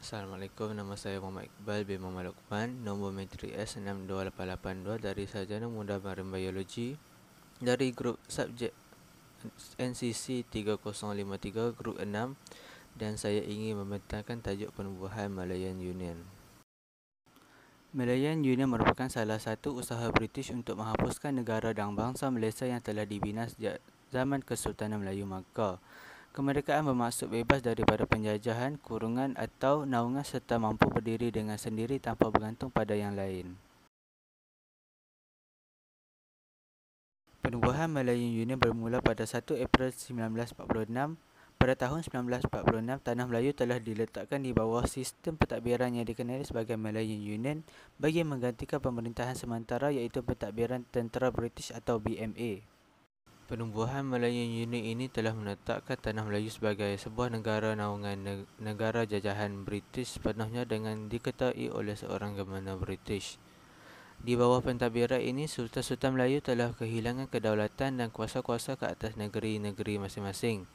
Assalamualaikum, nama saya Muhammad Iqbal bin Muhammad Luqman, nombor matrik S62882 dari Sarjana Muda Marine Biologi dari grup subjek NCC 3053 grup 6, dan saya ingin membentangkan tajuk penubuhan Malayan Union. Malayan Union merupakan salah satu usaha British untuk menghapuskan negara dan bangsa Malaysia yang telah dibina sejak zaman Kesultanan Melayu Melaka. Kemerdekaan bermaksud bebas daripada penjajahan, kurungan atau naungan serta mampu berdiri dengan sendiri tanpa bergantung pada yang lain. Penubuhan Malayan Union bermula pada 1 April 1946. Pada tahun 1946, Tanah Melayu telah diletakkan di bawah sistem pentadbiran yang dikenali sebagai Malayan Union bagi menggantikan pemerintahan sementara iaitu pentadbiran Tentera British atau BMA. Penubuhan Malayan Union ini telah menetapkan Tanah Melayu sebagai sebuah negara naungan negara jajahan British sepenuhnya dengan diketuai oleh seorang Gubernur British. Di bawah pentadbiran ini, Sultan-Sultan Melayu telah kehilangan kedaulatan dan kuasa-kuasa ke atas negeri-negeri masing-masing.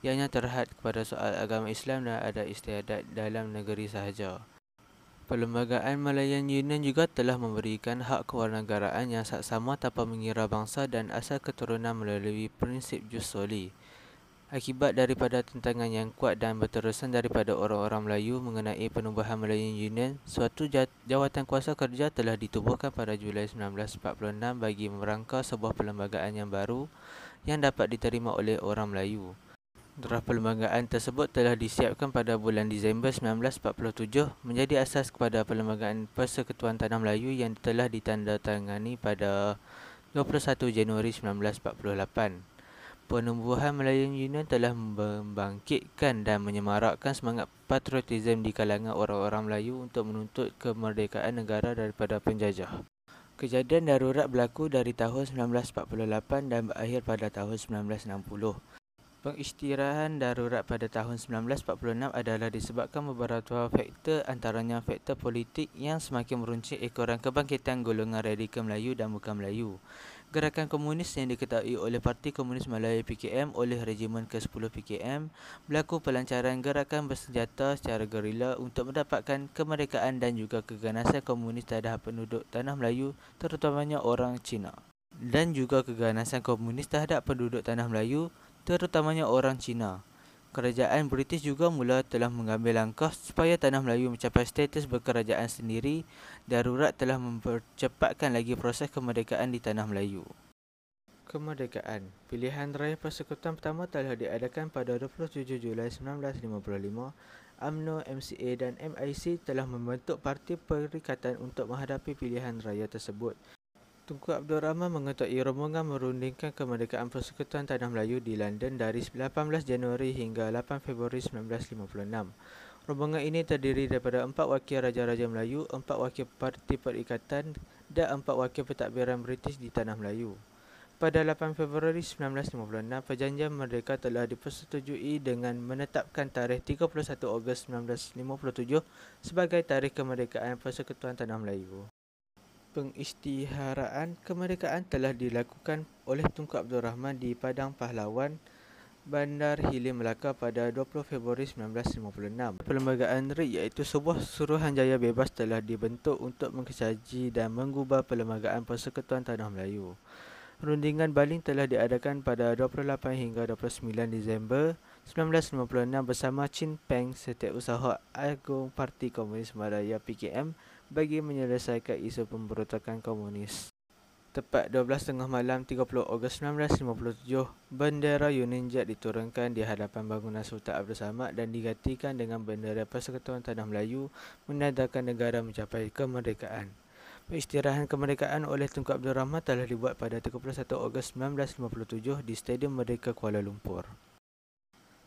Ianya terhad kepada soal agama Islam dan adat istiadat dalam negeri sahaja. Perlembagaan Malayan Union juga telah memberikan hak kewarganegaraan yang saksama tanpa mengira bangsa dan asal keturunan melalui prinsip jus soli. Akibat daripada tentangan yang kuat dan berterusan daripada orang-orang Melayu mengenai penubuhan Malayan Union, suatu jawatan kuasa kerja telah ditubuhkan pada Julai 1946 bagi merangka sebuah perlembagaan yang baru yang dapat diterima oleh orang Melayu. Draft perlembagaan tersebut telah disiapkan pada bulan Disember 1947 menjadi asas kepada Perlembagaan Persekutuan Tanah Melayu yang telah ditandatangani pada 21 Januari 1948. Penubuhan Malayan Union telah membangkitkan dan menyemarakkan semangat patriotisme di kalangan orang-orang Melayu untuk menuntut kemerdekaan negara daripada penjajah. Kejadian darurat berlaku dari tahun 1948 dan berakhir pada tahun 1960. Pengisytiharan darurat pada tahun 1946 adalah disebabkan beberapa faktor, antaranya faktor politik yang semakin meruncing ekoran kebangkitan golongan radikal Melayu dan bukan Melayu. Gerakan komunis yang diketahui oleh Parti Komunis Malaya PKM oleh Regimen ke-10 PKM berlaku pelancaran gerakan bersenjata secara gerila untuk mendapatkan kemerdekaan dan juga keganasan komunis terhadap penduduk Tanah Melayu terutamanya orang Cina. Dan juga keganasan komunis terhadap penduduk Tanah Melayu terutamanya orang Cina. Kerajaan British juga mula telah mengambil langkah supaya Tanah Melayu mencapai status berkerajaan sendiri. Darurat telah mempercepatkan lagi proses kemerdekaan di Tanah Melayu. Kemerdekaan. Pilihan raya persekutuan pertama telah diadakan pada 27 Julai 1955. UMNO, MCA dan MIC telah membentuk parti perikatan untuk menghadapi pilihan raya tersebut. Tunku Abdul Rahman mengetuai rombongan merundingkan kemerdekaan Persekutuan Tanah Melayu di London dari 18 Januari hingga 8 Februari 1956. Rombongan ini terdiri daripada 4 wakil Raja-Raja Melayu, 4 wakil Parti Perikatan dan 4 wakil pentadbiran British di Tanah Melayu. Pada 8 Februari 1956, perjanjian merdeka telah dipersetujui dengan menetapkan tarikh 31 Ogos 1957 sebagai tarikh kemerdekaan Persekutuan Tanah Melayu. Pengisytiharaan kemerdekaan telah dilakukan oleh Tunku Abdul Rahman di Padang Pahlawan, Bandar Hilir Melaka pada 20 Februari 1956. Perlembagaan RIK iaitu sebuah Suruhanjaya bebas telah dibentuk untuk mengkaji dan mengubah Perlembagaan Persekutuan Tanah Melayu. Rundingan baling telah diadakan pada 28 hingga 29 Disember 1956 bersama Chin Peng, Setiausaha Agung Parti Komunis Malaya PKM bagi menyelesaikan isu pemberontakan komunis. Tepat 12.30 malam 30 Ogos 1957, bendera Union Jack diturunkan di hadapan bangunan Sultan Abdul Samad dan digantikan dengan bendera Persekutuan Tanah Melayu menandakan negara mencapai kemerdekaan. Pengisytiharan kemerdekaan oleh Tunku Abdul Rahman telah dibuat pada 31 Ogos 1957 di Stadium Merdeka Kuala Lumpur.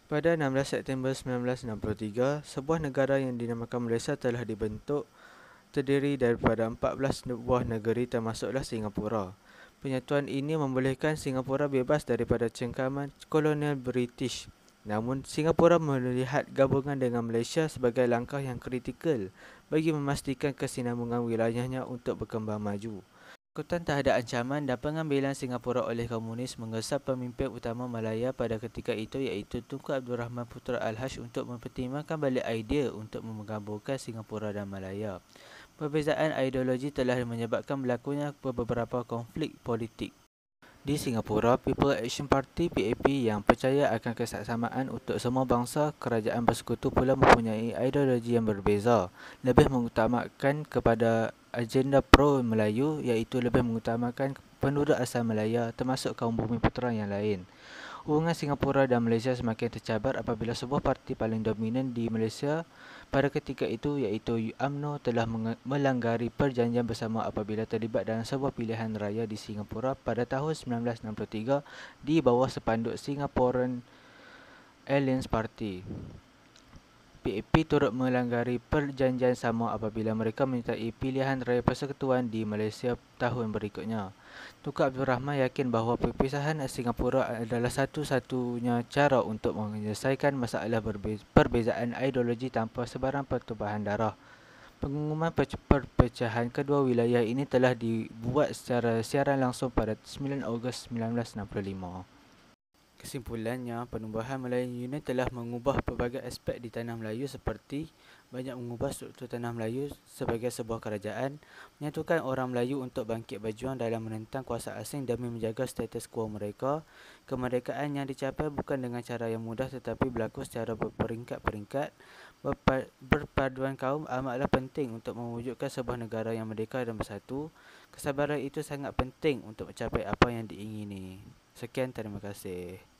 Pada 16 September 1963, sebuah negara yang dinamakan Malaysia telah dibentuk, terdiri daripada 14 buah negeri termasuklah Singapura. Penyatuan ini membolehkan Singapura bebas daripada cengkaman kolonial British. Namun, Singapura melihat gabungan dengan Malaysia sebagai langkah yang kritikal bagi memastikan kesinambungan wilayahnya untuk berkembang maju. Ketakutan terhadap ancaman dan pengambilan Singapura oleh Komunis menggesa pemimpin utama Malaya pada ketika itu, iaitu Tunku Abdul Rahman Putra Al-Haj, untuk mempertimbangkan balik idea untuk menggabungkan Singapura dan Malaya. Perbezaan ideologi telah menyebabkan berlakunya beberapa konflik politik. Di Singapura, People Action Party (PAP) yang percaya akan kesesamaan untuk semua bangsa kerajaan bersekutu pula mempunyai ideologi yang berbeza, lebih mengutamakan kepada agenda pro-Melayu, iaitu lebih mengutamakan penduduk asal Malaya termasuk kaum Bumiputera yang lain. Hubungan Singapura dan Malaysia semakin tercabar apabila sebuah parti paling dominan di Malaysia pada ketika itu, iaitu UMNO, telah melanggari perjanjian bersama apabila terlibat dalam sebuah pilihan raya di Singapura pada tahun 1963 di bawah sepanduk Singaporean Alliance Party. PAP turut melanggari perjanjian sama apabila mereka menyertai pilihan raya persekutuan di Malaysia tahun berikutnya. Tunku Abdul Rahman yakin bahawa perpisahan Singapura adalah satu-satunya cara untuk menyelesaikan masalah perbezaan ideologi tanpa sebarang pertumpahan darah. Pengumuman perpecahan kedua wilayah ini telah dibuat secara siaran langsung pada 9 Ogos 1965. Kesimpulannya, penubuhan Melayu Union telah mengubah pelbagai aspek di tanah Melayu, seperti banyak mengubah struktur tanah Melayu sebagai sebuah kerajaan, menyatukan orang Melayu untuk bangkit berjuang dalam menentang kuasa asing demi menjaga status quo mereka. Kemerdekaan yang dicapai bukan dengan cara yang mudah tetapi berlaku secara berperingkat-peringkat. Berpaduan kaum amatlah penting untuk mewujudkan sebuah negara yang merdeka dan bersatu. Kesabaran itu sangat penting untuk mencapai apa yang diingini. Sekian, terima kasih.